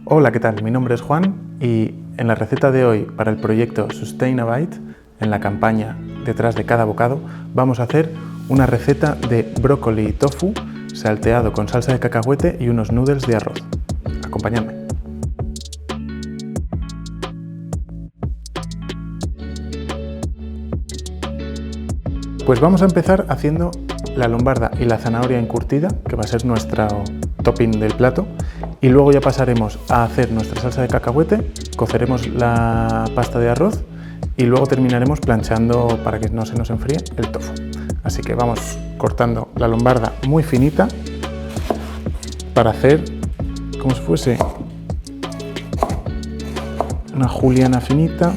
Hola, ¿qué tal? Mi nombre es Juan y en la receta de hoy para el proyecto Sustain a Bite, en la campaña detrás de cada bocado, vamos a hacer una receta de brócoli y tofu salteado con salsa de cacahuete y unos noodles de arroz. Acompañadme. Pues vamos a empezar haciendo la lombarda y la zanahoria encurtida, que va a ser nuestro topping del plato, y luego ya pasaremos a hacer nuestra salsa de cacahuete, coceremos la pasta de arroz y luego terminaremos planchando para que no se nos enfríe el tofu. Así que vamos cortando la lombarda muy finita para hacer como si fuese una juliana finita.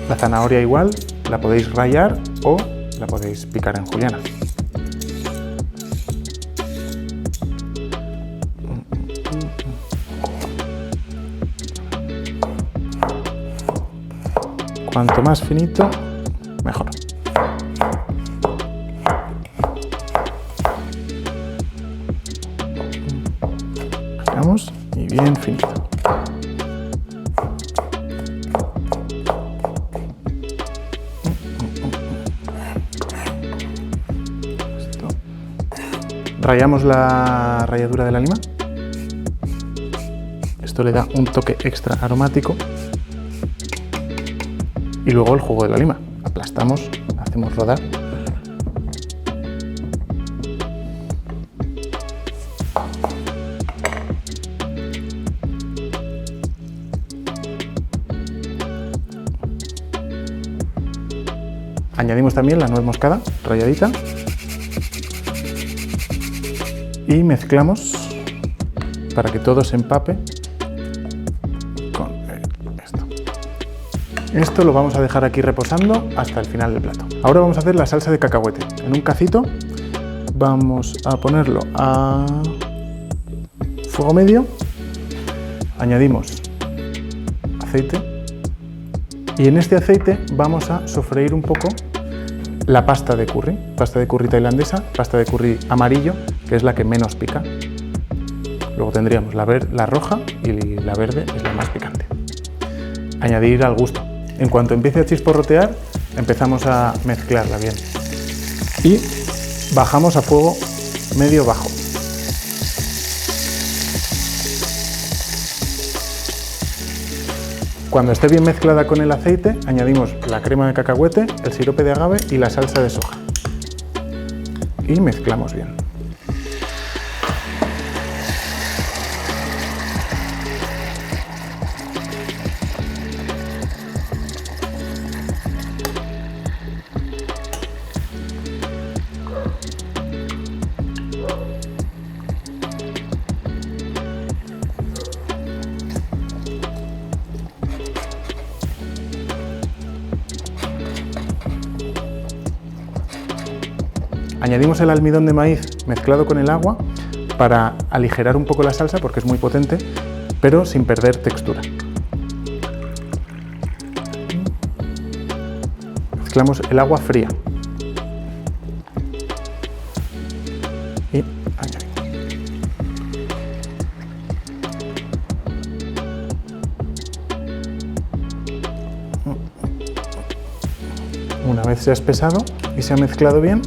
La zanahoria igual, la podéis rallar o la podéis picar en juliana. Cuanto más finito, mejor. Giramos y bien finito. Rallamos la ralladura de la lima. Esto le da un toque extra aromático. Y luego el jugo de la lima. Aplastamos, hacemos rodar. Añadimos también la nuez moscada ralladita. Y mezclamos para que todo se empape con esto. Esto lo vamos a dejar aquí reposando hasta el final del plato. Ahora vamos a hacer la salsa de cacahuete. En un cacito vamos a ponerlo a fuego medio, añadimos aceite y en este aceite vamos a sofreír un poco la pasta de curry tailandesa, pasta de curry amarillo, que es la que menos pica. Luego tendríamos la roja y la verde es la más picante. Añadir al gusto. En cuanto empiece a chisporrotear, empezamos a mezclarla bien. Y bajamos a fuego medio bajo. Cuando esté bien mezclada con el aceite, añadimos la crema de cacahuete, el sirope de agave y la salsa de soja. Y mezclamos bien. Añadimos el almidón de maíz mezclado con el agua para aligerar un poco la salsa porque es muy potente, pero sin perder textura. Mezclamos el agua fría y añadimos. Una vez se ha espesado y se ha mezclado bien,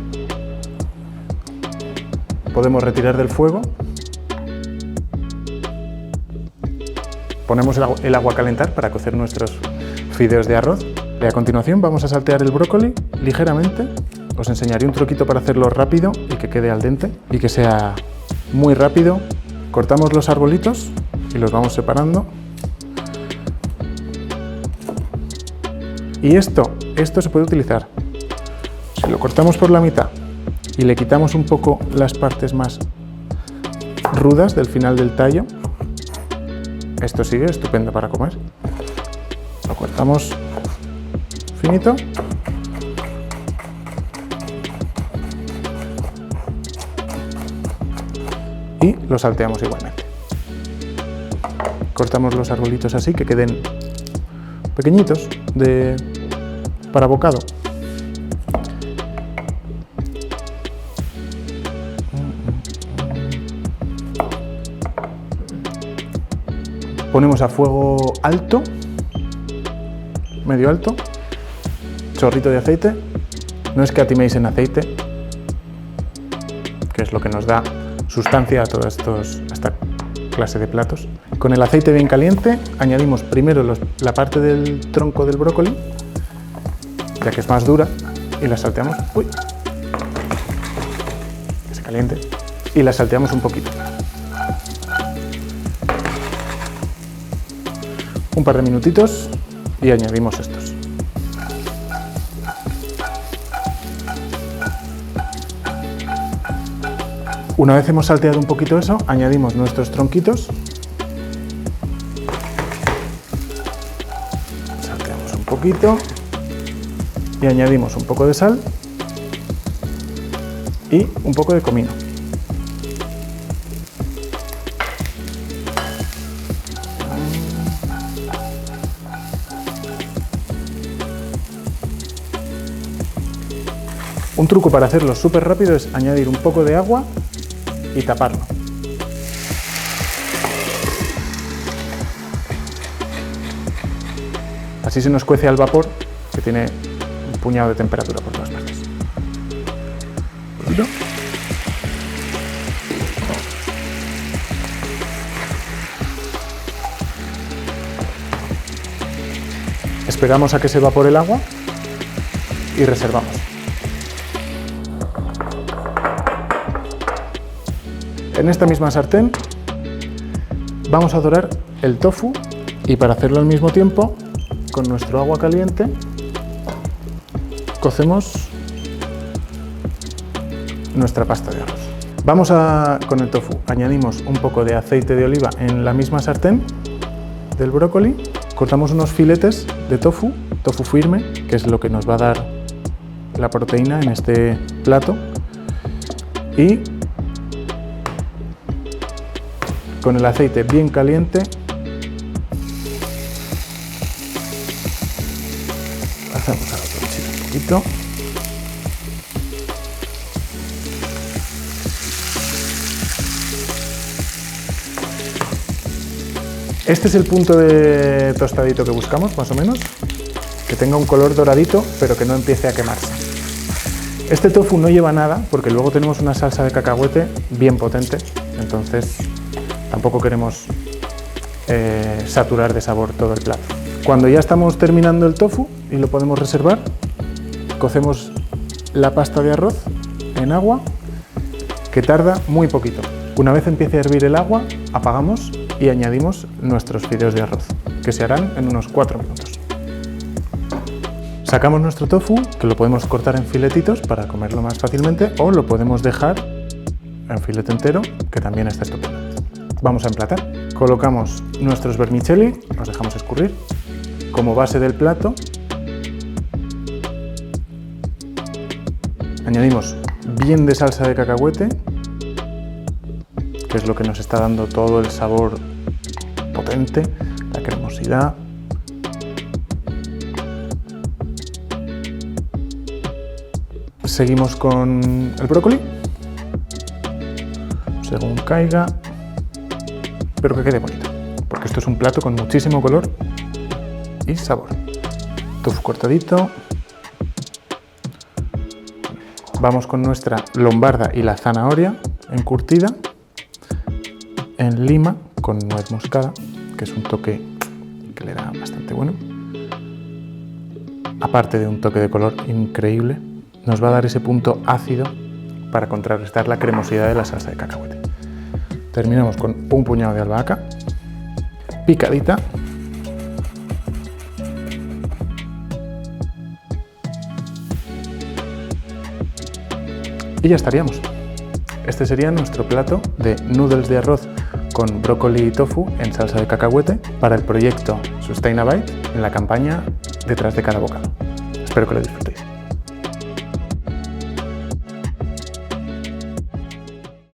podemos retirar del fuego, ponemos el agua a calentar para cocer nuestros fideos de arroz y a continuación vamos a saltear el brócoli ligeramente. Os enseñaré un truquito para hacerlo rápido y que quede al dente y que sea muy rápido. Cortamos los arbolitos y los vamos separando. Y esto se puede utilizar. Si lo cortamos por la mitad y le quitamos un poco las partes más rudas del final del tallo, esto sigue estupendo para comer. Lo cortamos finito y lo salteamos igualmente. Cortamos los arbolitos así que queden pequeñitos para bocado. Ponemos a fuego alto, medio alto, chorrito de aceite. No escatiméis en aceite, que es lo que nos da sustancia a toda esta clase de platos. Con el aceite bien caliente añadimos primero la parte del tronco del brócoli, ya que es más dura, y la salteamos. Uy, que se caliente. Y la salteamos un poquito. Un par de minutitos y añadimos estos. Una vez hemos salteado un poquito eso, añadimos nuestros tronquitos. Salteamos un poquito y añadimos un poco de sal y un poco de comino. Un truco para hacerlo súper rápido es añadir un poco de agua y taparlo. Así se nos cuece al vapor, que tiene un puñado de temperatura por todas partes. Esperamos a que se evapore el agua y reservamos. En esta misma sartén vamos a dorar el tofu y para hacerlo al mismo tiempo, con nuestro agua caliente, cocemos nuestra pasta de arroz. Con el tofu añadimos un poco de aceite de oliva en la misma sartén del brócoli, cortamos unos filetes de tofu firme, que es lo que nos va a dar la proteína en este plato, y con el aceite bien caliente hacemos ahora un poquito. Este es el punto de tostadito que buscamos, más o menos, que tenga un color doradito, pero que no empiece a quemarse. Este tofu no lleva nada, porque luego tenemos una salsa de cacahuete bien potente, entonces tampoco queremos saturar de sabor todo el plato. Cuando ya estamos terminando el tofu y lo podemos reservar, cocemos la pasta de arroz en agua, que tarda muy poquito. Una vez empiece a hervir el agua, apagamos y añadimos nuestros fideos de arroz, que se harán en unos 4 minutos. Sacamos nuestro tofu, que lo podemos cortar en filetitos para comerlo más fácilmente, o lo podemos dejar en filete entero, que también está estupendo. Vamos a emplatar. Colocamos nuestros vermicelli, los dejamos escurrir, como base del plato. Añadimos bien de salsa de cacahuete, que es lo que nos está dando todo el sabor potente, la cremosidad. Seguimos con el brócoli, según caiga, pero que quede bonito, porque esto es un plato con muchísimo color y sabor. Tofu cortadito. Vamos con nuestra lombarda y la zanahoria encurtida en lima con nuez moscada, que es un toque que le da bastante bueno. Aparte de un toque de color increíble, nos va a dar ese punto ácido para contrarrestar la cremosidad de la salsa de cacahuete. Terminamos con un puñado de albahaca picadita. Y ya estaríamos. Este sería nuestro plato de noodles de arroz con brócoli y tofu en salsa de cacahuete para el proyecto Sustain a Bite en la campaña Detrás de cada bocado. Espero que lo disfruten.